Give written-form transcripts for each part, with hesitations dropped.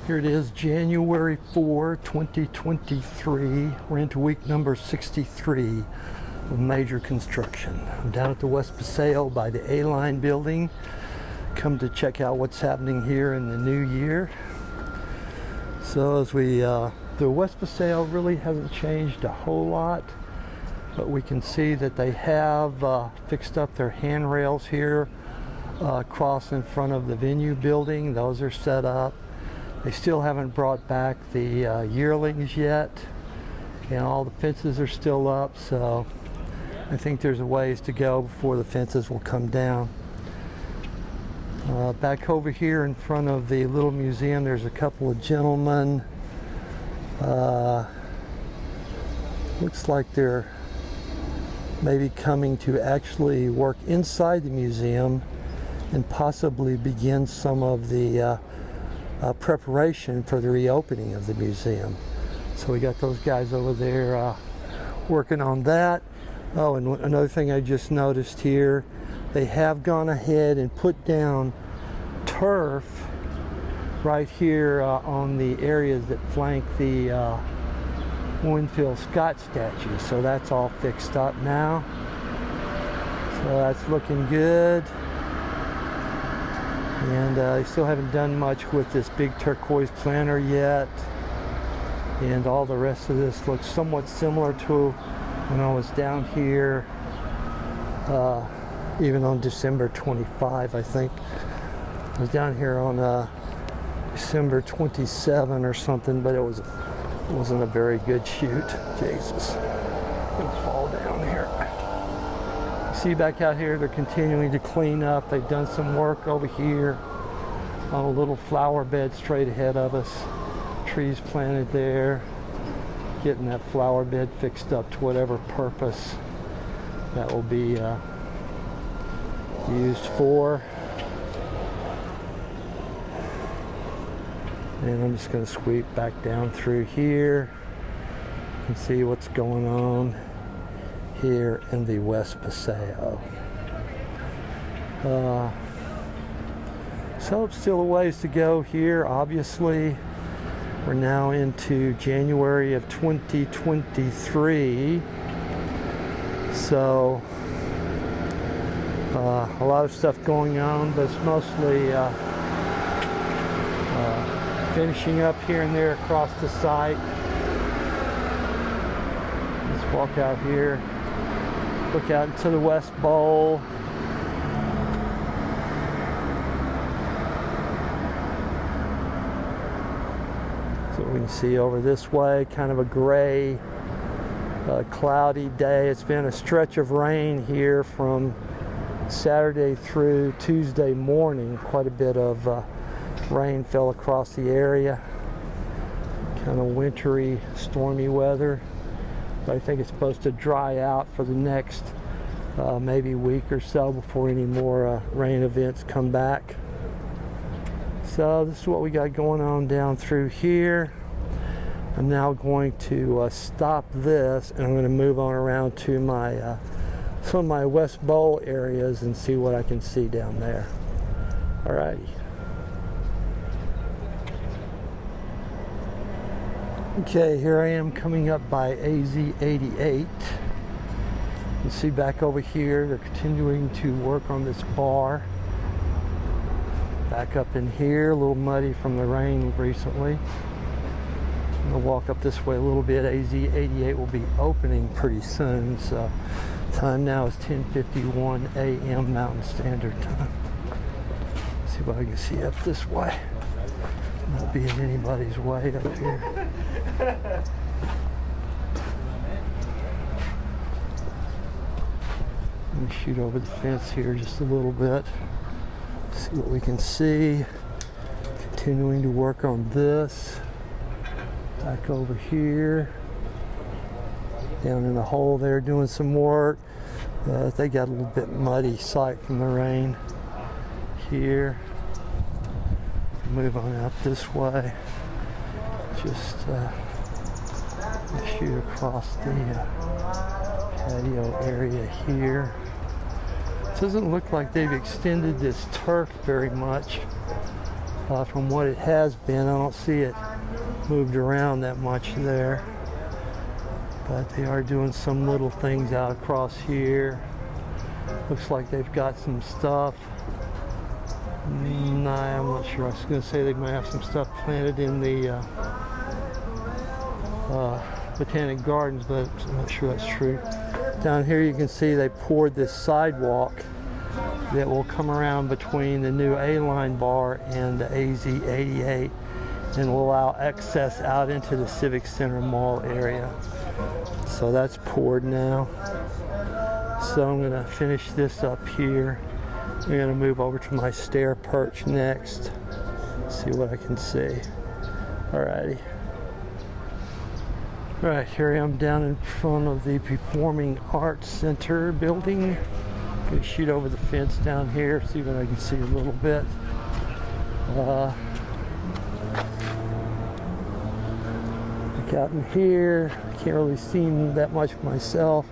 Here it is, January 4, 2023. We're into week number 63 of major construction. I'm down at the West Paseo by the Aline building. Come to check out what's happening here in the new year. So as the West Paseo really hasn't changed a whole lot, but we can see that they have fixed up their handrails here across in front of the venue building. Those are set up. They still haven't brought back the yearlings yet, and all the fences are still up, so I think there's a ways to go before the fences will come down. Back over here in front of the little museum, there's a couple of gentlemen. Looks like they're maybe coming to actually work inside the museum and possibly begin some of the preparation for the reopening of the museum. So we got those guys over there working on that. Oh, and another thing I just noticed here, they have gone ahead and put down turf right here on the areas that flank the Winfield Scott statue. So that's all fixed up now. So that's looking good. And they still haven't done much with this big turquoise planter yet. And all the rest of this looks somewhat similar to when I was down here, even on December 25, I think. I was down here on December 27 or something, but it wasn't a very good shoot. Jesus, I'm gonna fall down here. See back out here, they're continuing to clean up. They've done some work over here on a little flower bed straight ahead of us. Trees planted there. Getting that flower bed fixed up to whatever purpose that will be used for. And I'm just going to sweep back down through here and see what's going on here in the West Paseo. So it's still a ways to go here, obviously. We're now into January of 2023. So a lot of stuff going on, but it's mostly finishing up here and there across the site. Let's walk out here. Look out into the West Bowl. So we can see over this way, kind of a gray, cloudy day. It's been a stretch of rain here from Saturday through Tuesday morning. Quite a bit of rain fell across the area. Kind of wintry, stormy weather. I think it's supposed to dry out for the next maybe week or so before any more rain events come back. So this is what we got going on down through here. I'm now going to stop this, and I'm going to move on around to my some of my West Bowl areas and see what I can see down there. Alrighty. Okay, here I am coming up by AZ88. You can see back over here, they're continuing to work on this bar. Back up in here, a little muddy from the rain recently. I'm gonna walk up this way a little bit. AZ88 will be opening pretty soon, so time now is 10:51 a.m. Mountain Standard Time. Let's see if I can see up this way. Not being anybody's way up here. Let me shoot over the fence here just a little bit. See what we can see. Continuing to work on this. Back over here. Down in the hole there doing some work. They got a little bit muddy site from the rain here. Move on out this way. Just shoot across the patio area here. It doesn't look like they've extended this turf very much. from what it has been. I don't see it moved around that much there, but they are doing some little things out across here. Looks like they've got some stuff. I'm not sure. I was going to say they might have some stuff planted in the Botanic Gardens, but I'm not sure that's true. Down here you can see they poured this sidewalk that will come around between the new A-line bar and the AZ88 and will allow access out into the Civic Center Mall area. So that's poured now. So I'm going to finish this up here. I'm going to move over to my Stair Perch next. See what I can see. Alrighty. Alright, here I am down in front of the Performing Arts Center building. I'm going to shoot over the fence down here, see what I can see a little bit. Look out in here. I can't really see that much myself.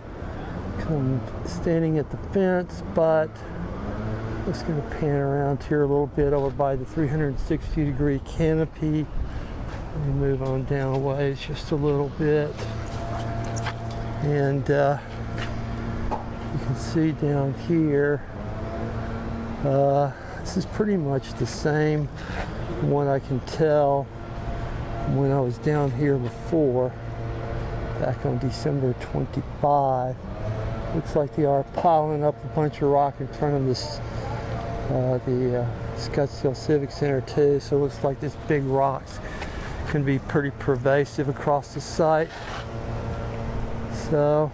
I'm standing at the fence, but I'm just going to pan around here a little bit over by the 360-degree canopy. Let me move on down a ways just a little bit. And you can see down here, this is pretty much the same from what I can tell from when I was down here before, back on December 25. Looks like they are piling up a bunch of rock in front of this, the Scottsdale Civic Center too. So it looks like this big rocks can be pretty pervasive across the site. So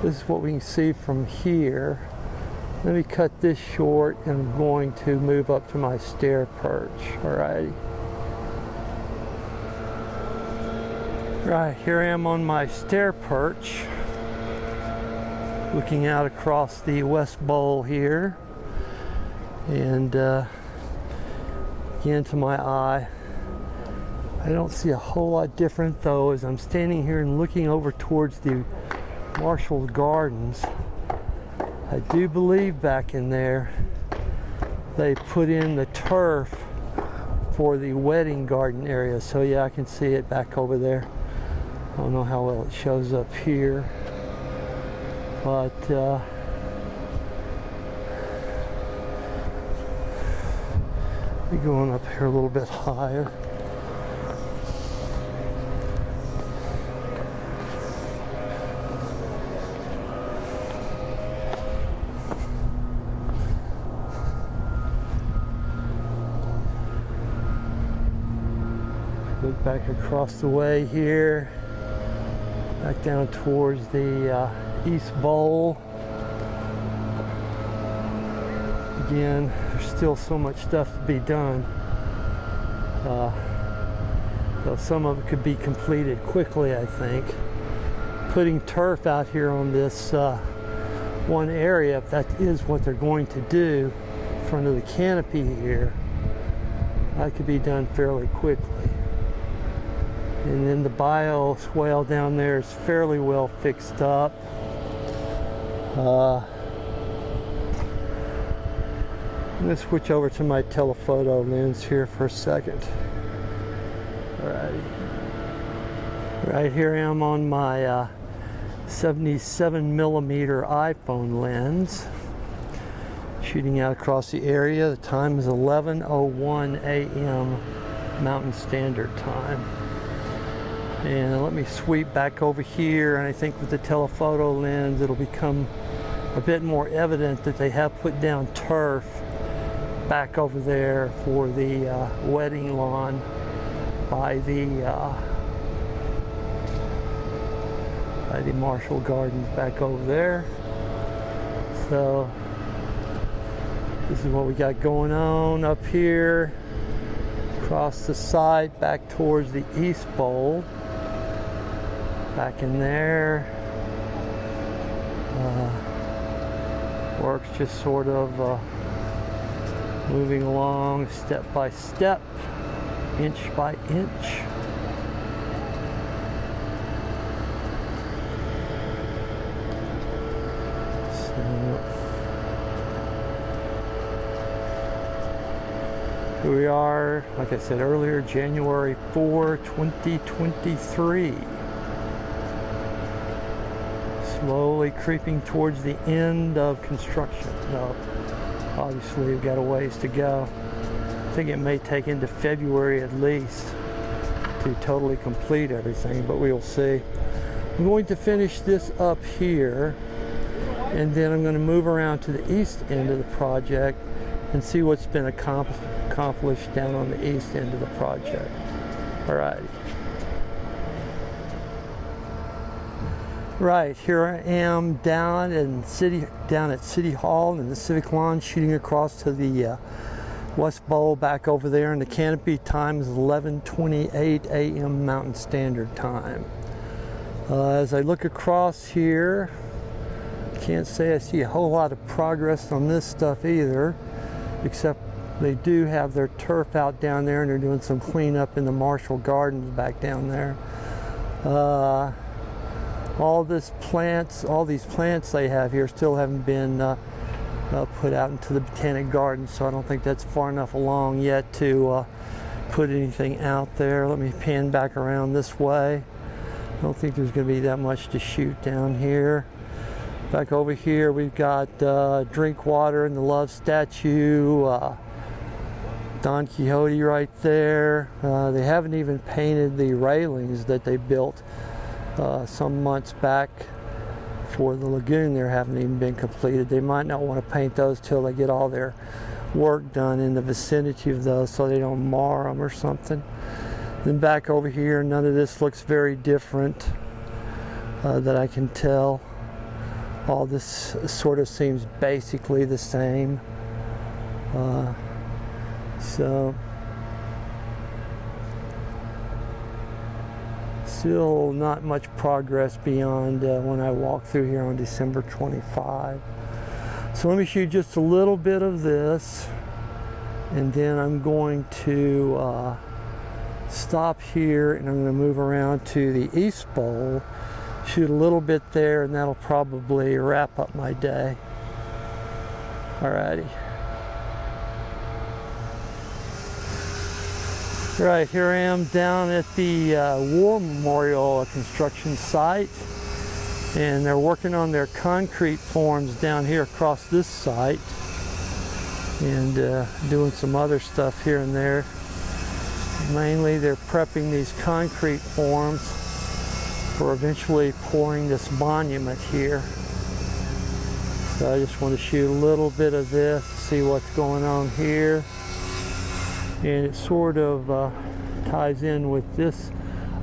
this is what we can see from here. Let me cut this short and I'm going to move up to my Stair Perch. Alrighty. Right, here I am on my Stair Perch, looking out across the West Bowl here. And again, to my eye, I don't see a whole lot different though as I'm standing here and looking over towards the Marshall Gardens. I do believe back in there they put in the turf for the wedding garden area. So yeah, I can see it back over there. I don't know how well it shows up here, but we're going up here a little bit higher. Look back across the way here, back down towards the East Bowl. Again, there's still so much stuff to be done. So some of it could be completed quickly, I think. Putting turf out here on this one area, if that is what they're going to do in front of the canopy here, that could be done fairly quickly. And then the bioswale down there is fairly well fixed up. I'm going to switch over to my telephoto lens here for a second. Alrighty. Right here I am on my 77mm iPhone lens, shooting out across the area. The time is 11:01 a.m. Mountain Standard Time. And let me sweep back over here, and I think with the telephoto lens it'll become a bit more evident that they have put down turf back over there for the wedding lawn by the Marshall Gardens back over there. So this is what we got going on up here across the side back towards the East Bowl. Back in there, work's just sort of moving along step by step, inch by inch. So Here we are, like I said earlier, January 4, 2023. Slowly creeping towards the end of construction. No, obviously we've got a ways to go. I think it may take into February at least to totally complete everything, but we will see. I'm going to finish this up here, and then I'm going to move around to the east end of the project and see what's been accomplished down on the east end of the project. Alrighty. Right, here I am down at City Hall in the Civic Lawn, shooting across to the West Bowl back over there, and the canopy time is 11:28 a.m. Mountain Standard Time. As I look across here, can't say I see a whole lot of progress on this stuff either, except they do have their turf out down there, and they're doing some cleanup in the Marshall Gardens back down there. All these plants they have here still haven't been put out into the Botanic Garden, so I don't think that's far enough along yet to put anything out there. Let me pan back around this way. I don't think there's going to be that much to shoot down here. Back over here we've got drink water and the love statue, Don Quixote right there. They haven't even painted the railings that they built some months back for the lagoon. There haven't even been completed. They might not want to paint those till they get all their work done in the vicinity of those so they don't mar them or something. Then back over here, none of this looks very different that I can tell. All this sort of seems basically the same. So still not much progress beyond when I walked through here on December 25. So let me shoot just a little bit of this, and then I'm going to stop here, and I'm going to move around to the East Bowl, shoot a little bit there, and that'll probably wrap up my day. Alrighty. Right, here I am down at the War Memorial construction site, and they're working on their concrete forms down here across this site, and doing some other stuff here and there. Mainly they're prepping these concrete forms for eventually pouring this monument here. So I just want to shoot a little bit of this, see what's going on here. And it sort of ties in with this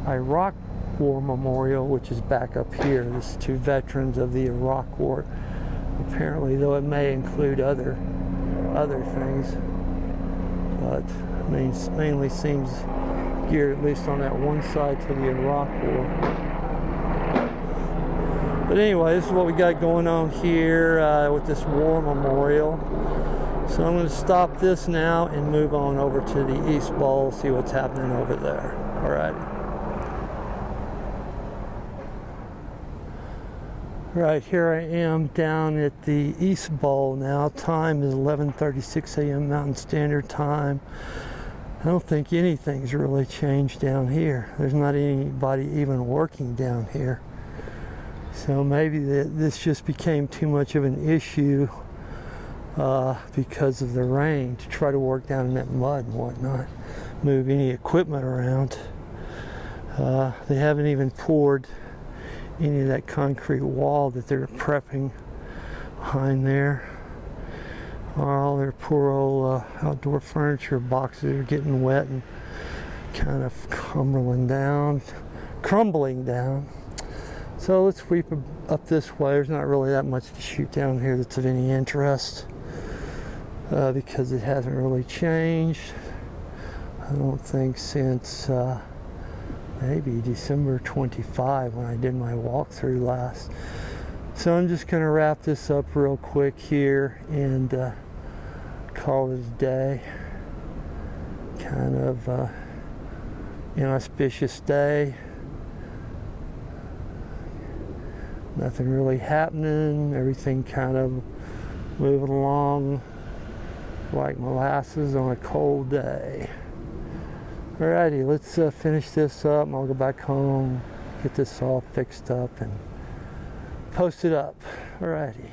Iraq War Memorial, which is back up here. This is to veterans of the Iraq War, apparently, though it may include other things. But mainly seems geared, at least on that one side, to the Iraq War. But anyway, this is what we got going on here with this War Memorial. So I'm going to stop this now and move on over to the East Bowl, see what's happening over there. Alrighty. Right, here I am down at the East Bowl now. Time is 11:36 a.m. Mountain Standard Time. I don't think anything's really changed down here. There's not anybody even working down here. So maybe this just became too much of an issue because of the rain, to try to work down in that mud and whatnot, move any equipment around. They haven't even poured any of that concrete wall that they're prepping behind there. All their poor old outdoor furniture boxes are getting wet and kind of crumbling down. So let's sweep up this way. There's not really that much to shoot down here that's of any interest because it hasn't really changed. I don't think since maybe December 25 when I did my walkthrough last. So I'm just going to wrap this up real quick here and call it a day. Kind of inauspicious day. Nothing really happening. Everything kind of moving along like molasses on a cold day. Alrighty, let's finish this up and I'll go back home, get this all fixed up and post it up. Alrighty.